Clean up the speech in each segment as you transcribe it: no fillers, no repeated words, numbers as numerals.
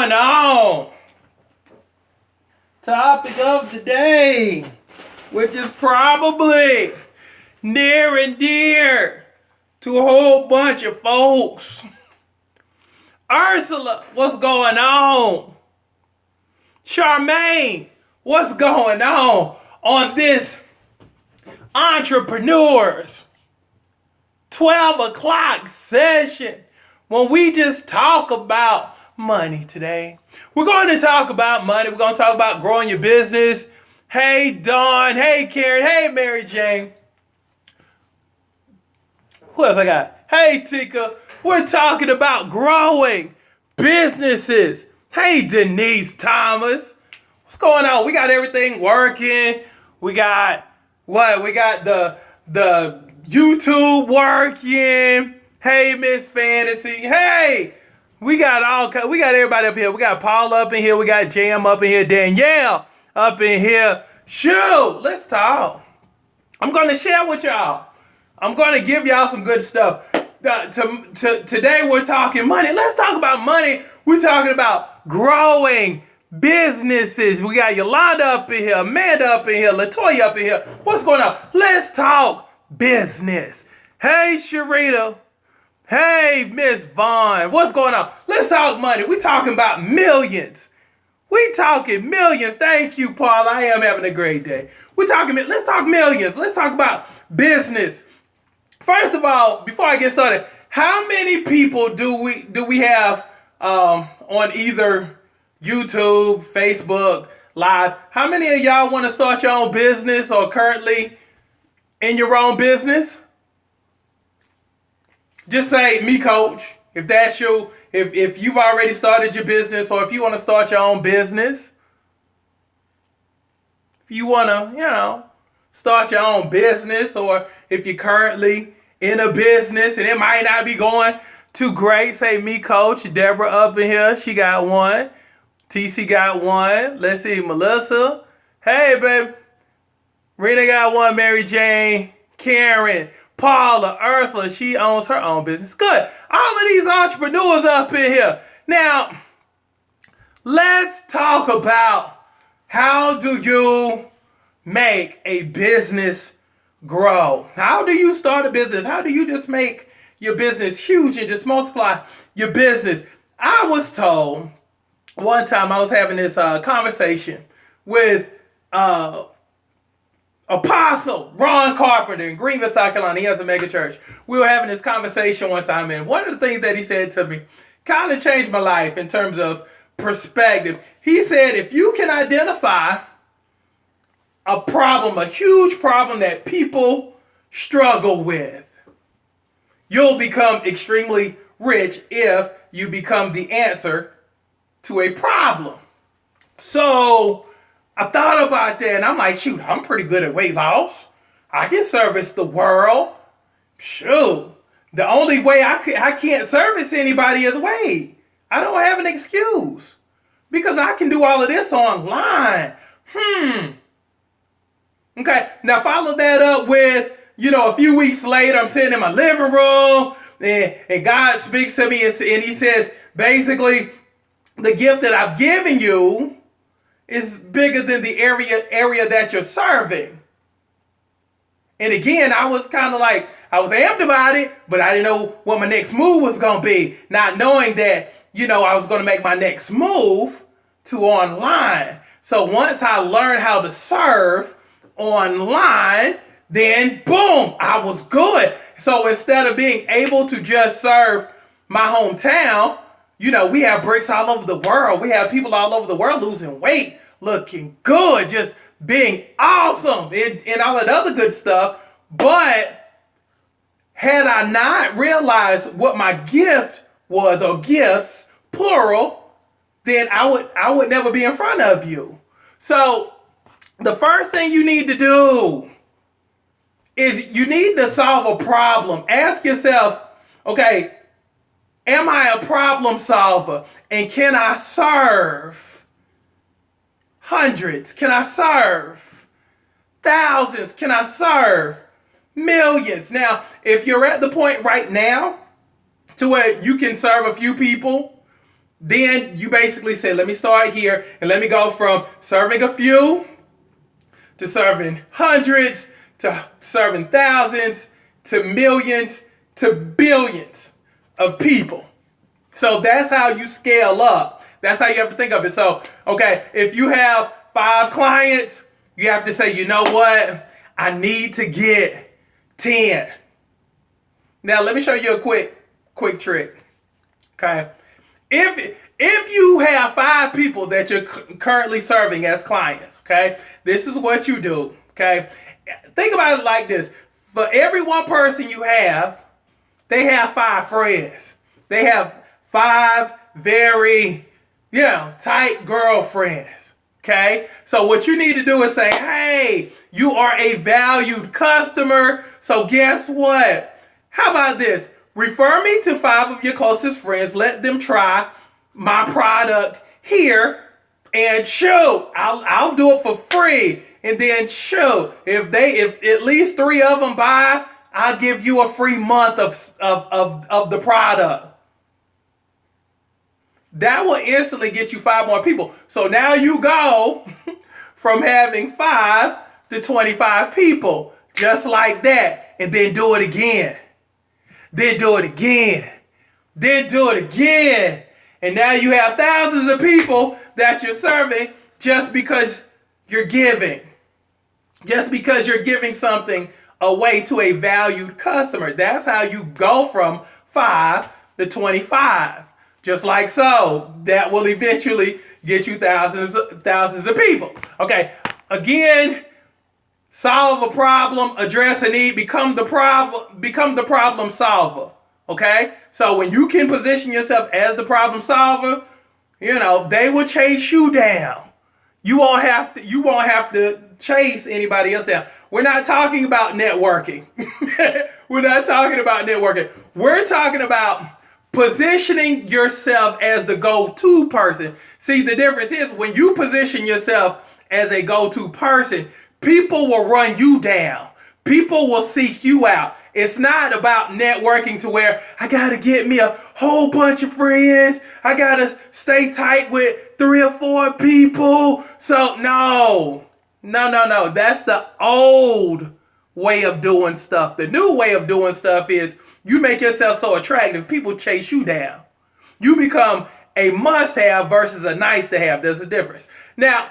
going on? Topic of today, which is probably near and dear to a whole bunch of folks. Ursula, what's going on? Charmaine, what's going on this Entrepreneurs 12 o'clock session when we just talk about money today? We're going to talk about money. We're going to talk about growing your business. Hey, Dawn. Hey, Karen. Hey, Mary Jane. Who else I got? Hey, Tika. We're talking about growing businesses. Hey, Denise Thomas. What's going on? We got everything working. We got what? We got the YouTube working. Hey, Miss Fantasy. Hey, we got everybody up here. We got Paul up in here. We got Jam up in here. Danielle up in here. Shoot, let's talk. I'm going to share with y'all. I'm going to give y'all some good stuff. Today we're talking money. Let's talk about money. We're talking about growing businesses. We got Yolanda up in here, Amanda up in here, Latoya up in here. What's going on? Let's talk business. Hey, Sharita. Hey, Miss Vaughn. What's going on? Let's talk money. We're talking about millions. We talking millions. Thank you, Paul. I am having a great day. Let's talk millions. Let's talk about business. First of all, before I get started, how many people do we have on either YouTube, Facebook, Live? How many of y'all want to start your own business or currently in your own business? Just say, me, coach. If that's you, if you've already started your business, or if you want to start your own business, if you want to, start your own business, or if you're currently in a business and it might not be going too great, say, me, coach. Deborah up in here, she got one. TC got one. Let's see, Melissa. Hey, baby. Rena got one. Mary Jane, Karen, Paula, Ursula, she owns her own business. Good. All of these entrepreneurs up in here. Now, let's talk about how do you make a business grow? How do you start a business? How do you just make your business huge and just multiply your business? I was told one time, I was having this conversation with Apostle Ron Carpenter in Greenville, South Carolina. He has a mega church. We were having this conversation one time, and one of the things that he said to me kind of changed my life in terms of perspective. He said, if you can identify a problem, a huge problem that people struggle with, you'll become extremely rich if you become the answer to a problem. So I thought about that, and I'm like, shoot, I'm pretty good at weight loss. I can service the world. Shoot, the only way I can't service anybody is weight. I don't have an excuse because I can do all of this online. Okay, now follow that up with, a few weeks later, I'm sitting in my living room, and God speaks to me, and he says, basically, the gift that I've given you is bigger than the area that you're serving. And again, I was kind of like, I was amped about it, but I didn't know what my next move was going to be. Not knowing that, I was going to make my next move to online. So once I learned how to serve online, then boom, I was good. So instead of being able to just serve my hometown, we have bricks all over the world. We have people all over the world losing weight, looking good, just being awesome, and all that other good stuff. But had I not realized what my gift was, or gifts, plural, then I would never be in front of you. So the first thing you need to do is you need to solve a problem. Ask yourself, okay, am I a problem solver? And can I serve hundreds? Can I serve thousands? Can I serve millions? Now, if you're at the point right now to where you can serve a few people, Then you basically say, let me start here and let me go from serving a few to serving hundreds to serving thousands to millions to billions of people. So that's how you scale up. That's how you have to think of it. So, okay, if you have 5 clients, you have to say, you know what? I need to get 10. Now, let me show you a quick trick. Okay. If you have 5 people that you're currently serving as clients, okay, this is what you do. Okay. Think about it like this. For every one person you have, they have 5 friends. They have 5 very, tight girlfriends. Okay. So what you need to do is say, hey, you are a valued customer. So guess what? How about this? Refer me to 5 of your closest friends. Let them try my product here, and shoot, I'll do it for free. And then shoot, if at least 3 of them buy, I'll give you a free month of the product. That will instantly get you 5 more people. So now you go from having 5 to 25 people, just like that, and then do it again. Then do it again. Then do it again. And now you have thousands of people that you're serving just because you're giving. Just because you're giving something away to a valued customer. That's how you go from 5 to 25. Just like so. That will eventually get you thousands of people. Okay. Again, solve a problem, address a need, become the problem solver. Okay? So when you can position yourself as the problem solver, they will chase you down. You won't have to chase anybody else down. We're not talking about networking. We're not talking about networking. We're talking about positioning yourself as the go-to person. See, the difference is when you position yourself as a go-to person, people will run you down. People will seek you out. It's not about networking to where I got to get me a whole bunch of friends. I got to stay tight with 3 or 4 people. So no. That's the old way of doing stuff. The new way of doing stuff is you make yourself so attractive, people chase you down. You become a must-have versus a nice-to-have. There's a difference. Now,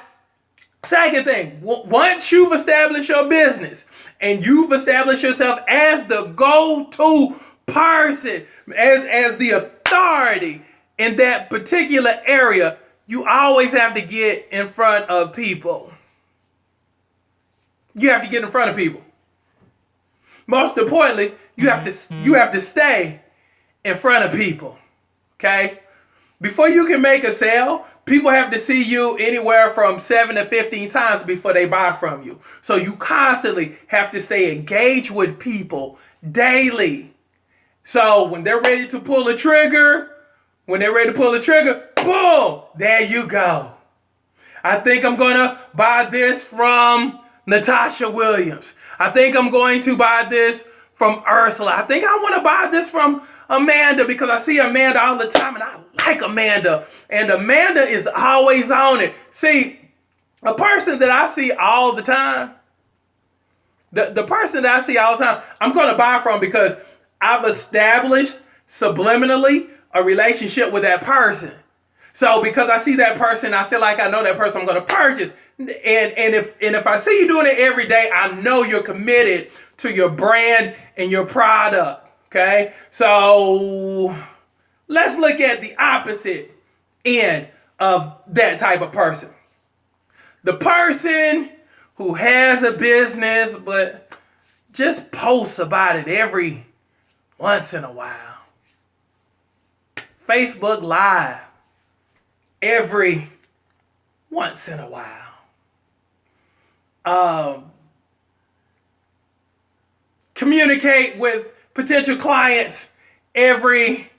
second thing, once you've established your business and you've established yourself as the go-to person, as the authority in that particular area, you always have to get in front of people. You have to get in front of people. Most importantly, you have to stay in front of people. Okay? Before you can make a sale, people have to see you anywhere from 7 to 15 times before they buy from you. So you constantly have to stay engaged with people daily. So when they're ready to pull the trigger, boom, there you go. I think I'm going to buy this from Natasha Williams. I think I'm going to buy this from Ursula. I think I want to buy this from Amanda because I see Amanda all the time and I like Amanda. And Amanda is always on it. See, a person that I see all the time, the person that I see all the time, I'm going to buy from because I've established subliminally a relationship with that person. So because I see that person, I feel like I know that person, I'm going to purchase. And if I see you doing it every day, I know you're committed to your brand and your product. Okay? So let's look at the opposite end of that type of person. The person who has a business but just posts about it every once in a while. Facebook Live every once in a while. Communicate with potential clients every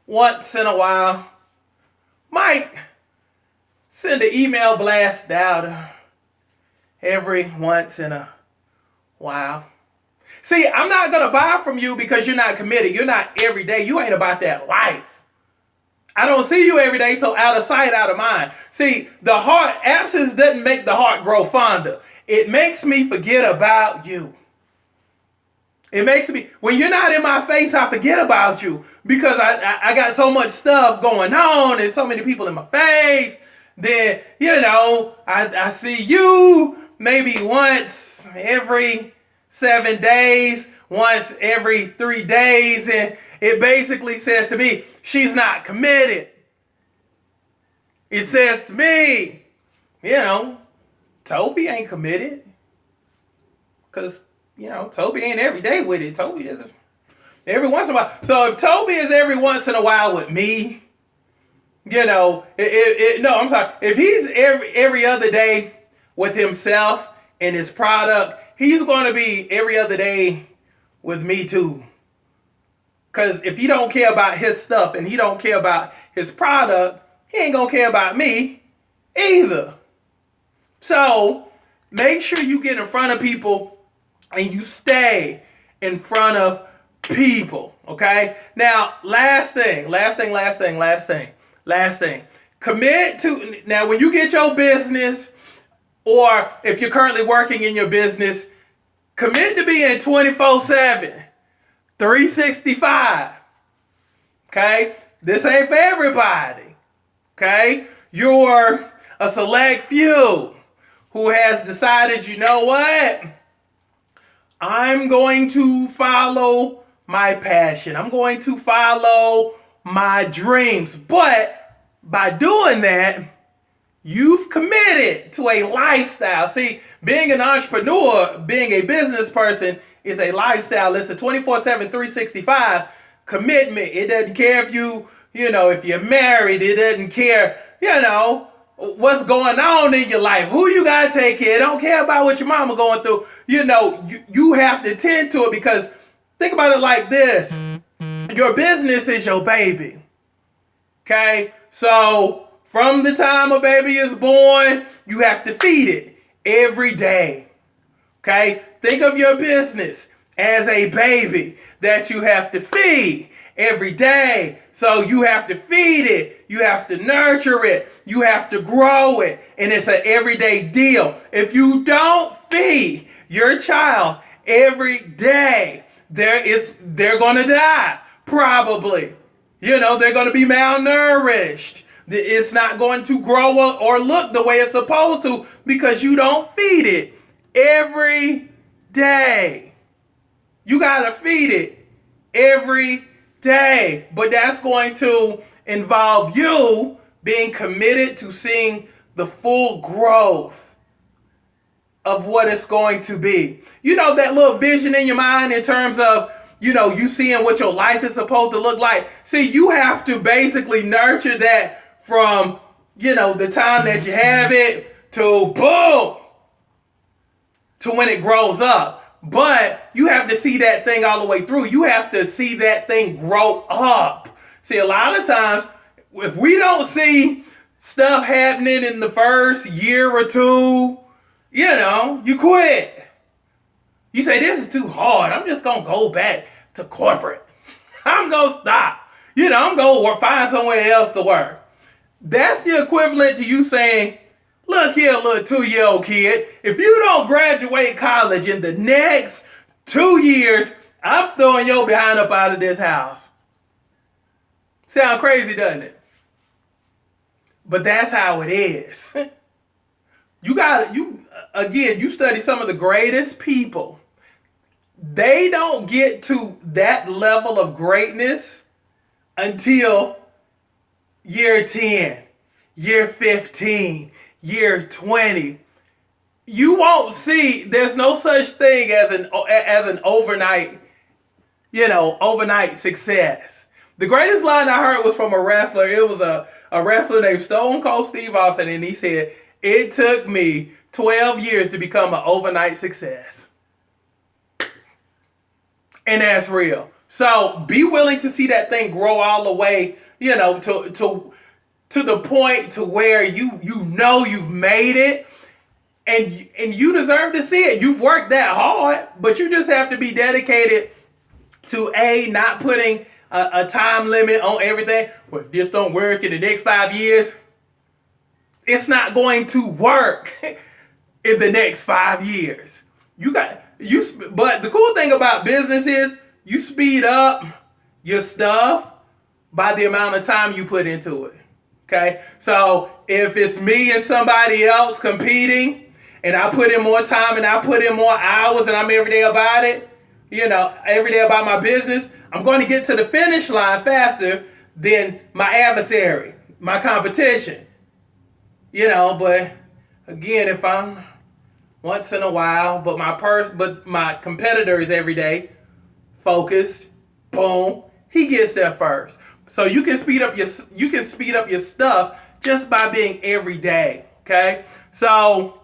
once in a while. Might send an email blast out every once in a while. See, I'm not going to buy from you because you're not committed. You're not every day. You ain't about that life. I don't see you every day, so out of sight, out of mind. See, the heart, absence doesn't make the heart grow fonder. It makes me forget about you. It makes me, when you're not in my face, I forget about you because I got so much stuff going on and so many people in my face. Then, I see you maybe once every 7 days, once every 3 days. And it basically says to me, she's not committed. It says to me, Toby ain't committed. Because, Toby ain't every day with it. Toby is every once in a while. So if Toby is every once in a while with me, no, I'm sorry. If he's every other day with himself and his product, he's going to be every other day with me too. Because if he don't care about his stuff and he don't care about his product, he ain't going to care about me either. So make sure you get in front of people and you stay in front of people, okay? Now, last thing. Commit to, now when you get your business, or if you're currently working in your business, commit to being 24/7, 365, okay? This ain't for everybody, okay? You're a select few who has decided, you know what? I'm going to follow my passion. I'm going to follow my dreams. But by doing that, you've committed to a lifestyle. See, being an entrepreneur, being a business person is a lifestyle. It's a 24/7, 365 commitment. It doesn't care if if you're married. It doesn't care, what's going on in your life, who you got to take care of. Don't care about what your mama going through. You have to tend to it because think about it like this. Your business is your baby. Okay? So from the time a baby is born, you have to feed it every day. Okay? Think of your business as a baby that you have to feed every day. So you have to feed it. You have to nurture it. You have to grow it. And it's an everyday deal. If you don't feed your child every day, they're going to die. Probably. They're going to be malnourished. It's not going to grow or look the way it's supposed to because you don't feed it every day. You got to feed it every day. But that's going to involve you being committed to seeing the full growth of what it's going to be. That little vision in your mind in terms of, you seeing what your life is supposed to look like. See, you have to basically nurture that from, the time that you have it to boom, to when it grows up. But you have to see that thing all the way through. You have to see that thing grow up. See, a lot of times, if we don't see stuff happening in the first year or two, you quit. You say, this is too hard. I'm just going to go back to corporate. I'm going to stop. I'm going to find somewhere else to work. That's the equivalent to you saying, look here, little 2-year-old kid, if you don't graduate college in the next 2 years, I'm throwing your behind up out of this house. Sound crazy, doesn't it? But that's how it is. You study some of the greatest people. They don't get to that level of greatness until year 10, year 15, year 20. You won't see, there's no such thing as an overnight, overnight success. The greatest line I heard was from a wrestler. It was a wrestler named Stone Cold Steve Austin, and he said, it took me 12 years to become an overnight success. And that's real. So be willing to see that thing grow all the way, to the point to where you've made it, and you deserve to see it. You've worked that hard, but you just have to be dedicated to not putting a time limit on everything. Well, if this don't work in the next 5 years, it's not going to work in the next 5 years. But the cool thing about business is you speed up your stuff by the amount of time you put into it. Okay? So if it's me and somebody else competing and I put in more time and I put in more hours and I'm every day about it, every day about my business, I'm going to get to the finish line faster than my adversary, my competition. But again, if I'm once in a while, but my competitor is every day focused, boom, he gets there first. So you can speed up your stuff just by being every day. Okay? So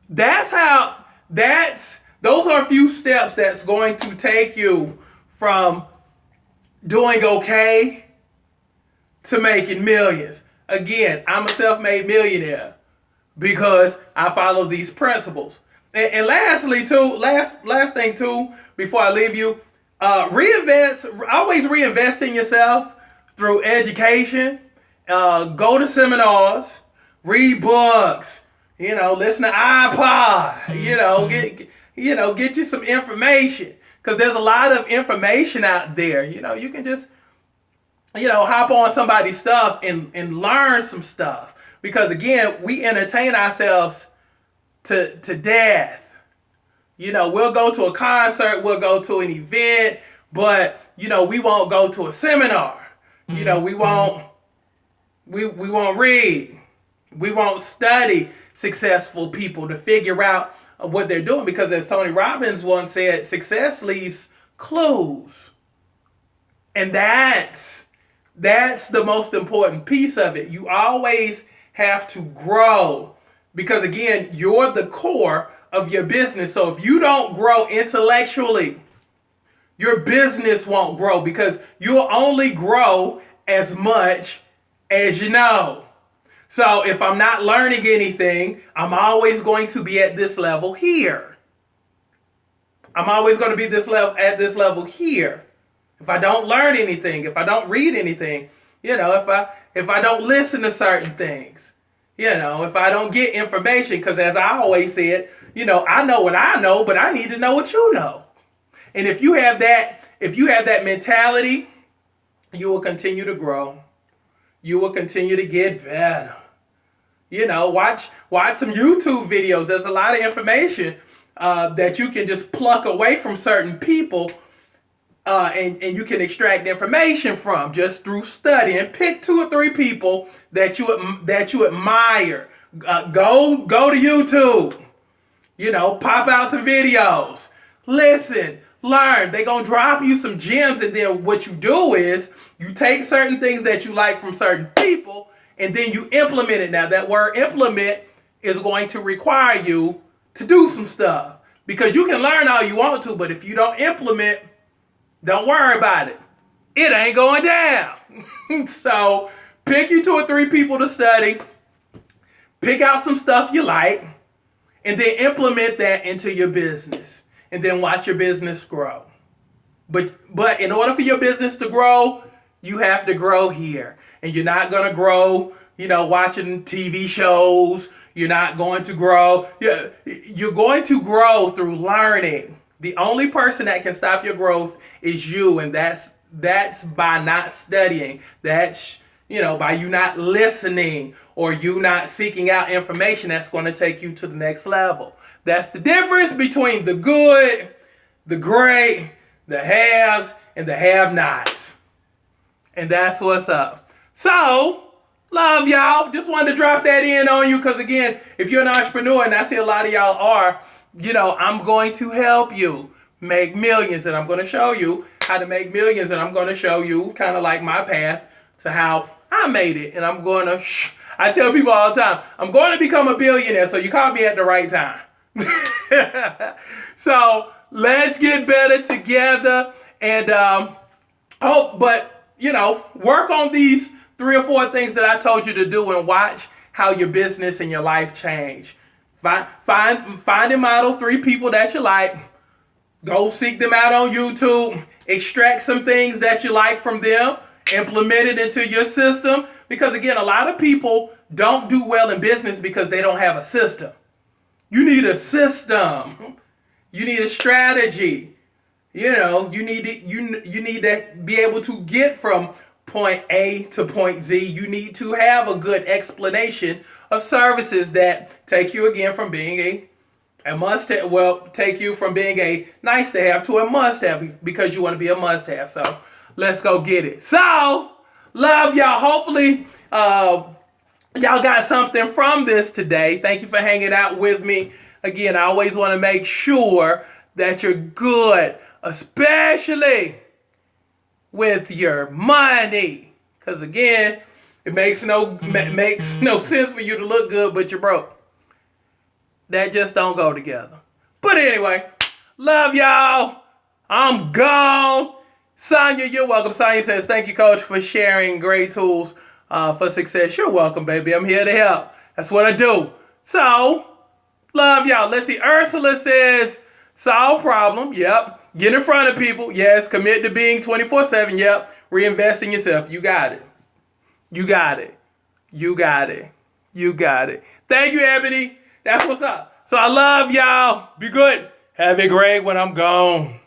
those are a few steps that's going to take you from doing okay to making millions. Again, I'm a self-made millionaire because I follow these principles. And lastly, too, last thing too, before I leave you, always reinvest in yourself through education. Go to seminars, read books, listen to iPod, get you some information. Because there's a lot of information out there. You can just, hop on somebody's stuff and learn some stuff. Because again, we entertain ourselves to death. We'll go to a concert, we'll go to an event, but, we won't go to a seminar. We won't read. We won't study successful people to figure out what they're doing. Because as Tony Robbins once said, success leaves clues. And that's the most important piece of it. You always have to grow. Because again, you're the core of your business. So if you don't grow intellectually, your business won't grow, because you'll only grow as much as you know. So if I'm not learning anything, I'm always going to be at this level here. I'm always going to be at this level here. If I don't learn anything, if I don't read anything, if I don't listen to certain things, if I don't get information, because as I always said, I know what I know, but I need to know what you know. And if you have that mentality, you will continue to grow. You will continue to get better. Watch some YouTube videos. There's a lot of information that you can just pluck away from certain people, and you can extract information from just through studying. Pick 2 or 3 people that you admire. Go to YouTube. Pop out some videos. Listen, learn. They're going to drop you some gems, and then what you do is you take certain things that you like from certain people, and then you implement it. Now, that word implement is going to require you to do some stuff, because you can learn all you want to, but if you don't implement, don't worry about it. It ain't going down. So pick you 2 or 3 people to study. Pick out some stuff you like, and then implement that into your business, and then watch your business grow. But in order for your business to grow, you have to grow here. And you're not going to grow, watching TV shows. You're not going to grow. You're going to grow through learning. The only person that can stop your growth is you, and that's by not studying. That's by you not listening, or you not seeking out information that's going to take you to the next level. That's the difference between the good, the great, the haves, and the have-nots. And that's what's up. So, love y'all. Just wanted to drop that in on you, because again, if you're an entrepreneur, and I see a lot of y'all are, I'm going to help you make millions, and I'm going to show you how to make millions, and I'm going to show you kind of like my path to how I made it. And I'm going to, I tell people all the time, I'm going to become a billionaire, so you caught me at the right time. So let's get better together, and work on these 3 or 4 things that I told you to do, and watch how your business and your life change. Find and model 3 people that you like. Go seek them out on YouTube. Extract some things that you like from them. Implement it into your system. Because again, a lot of people don't do well in business because they don't have a system. You need a system. You need a strategy. You need to be able to get from point A to point Z. You need to have a good explanation of services that take you again from being a must have. Well, take you from being a nice to have to a must have because you want to be a must have. So let's go get it. So love y'all. Hopefully, y'all got something from this today. Thank you for hanging out with me. Again, I always want to make sure that you're good, especially with your money. Because again, it makes no sense for you to look good, but you're broke. That just don't go together. But anyway, love y'all. I'm gone. Sonya, you're welcome. Sonya says, thank you, Coach, for sharing great tools for success. You're welcome, baby. I'm here to help. That's what I do. So, love y'all. Let's see. Ursula says, solve problem. Yep. Get in front of people. Yes. Commit to being 24/7. Yep. Reinvest in yourself. You got it. You got it. You got it. You got it. Thank you, Ebony. That's what's up. So I love y'all. Be good. Have a great when I'm gone.